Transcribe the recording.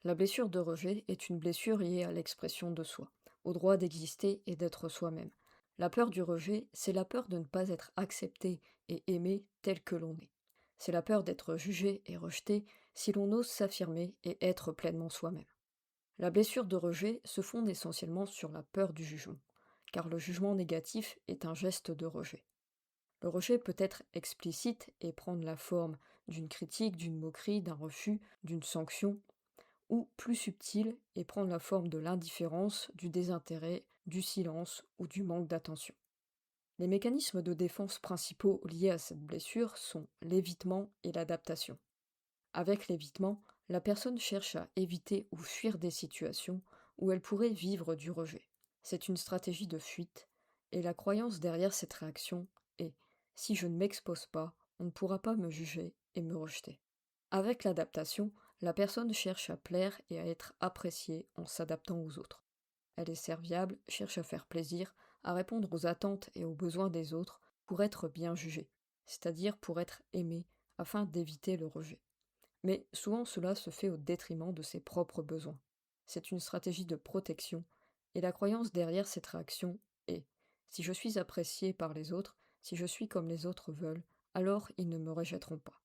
La blessure de rejet est une blessure liée à l'expression de soi, au droit d'exister et d'être soi-même. La peur du rejet, c'est la peur de ne pas être accepté et aimé tel que l'on est. C'est la peur d'être jugé et rejeté si l'on ose s'affirmer et être pleinement soi-même. La blessure de rejet se fonde essentiellement sur la peur du jugement, car le jugement négatif est un geste de rejet. Le rejet peut être explicite et prendre la forme d'une critique, d'une moquerie, d'un refus, d'une sanction, ou plus subtil et prendre la forme de l'indifférence, du désintérêt, du silence ou du manque d'attention. Les mécanismes de défense principaux liés à cette blessure sont l'évitement et l'adaptation. Avec l'évitement, la personne cherche à éviter ou fuir des situations où elle pourrait vivre du rejet. C'est une stratégie de fuite, et la croyance derrière cette réaction est: si je ne m'expose pas, on ne pourra pas me juger et me rejeter. Avec l'adaptation, la personne cherche à plaire et à être appréciée en s'adaptant aux autres. Elle est serviable, cherche à faire plaisir, à répondre aux attentes et aux besoins des autres pour être bien jugée, c'est-à-dire pour être aimée, afin d'éviter le rejet. Mais souvent cela se fait au détriment de ses propres besoins. C'est une stratégie de protection, et la croyance derrière cette réaction est: si je suis appréciée par les autres, si je suis comme les autres veulent, alors ils ne me rejetteront pas.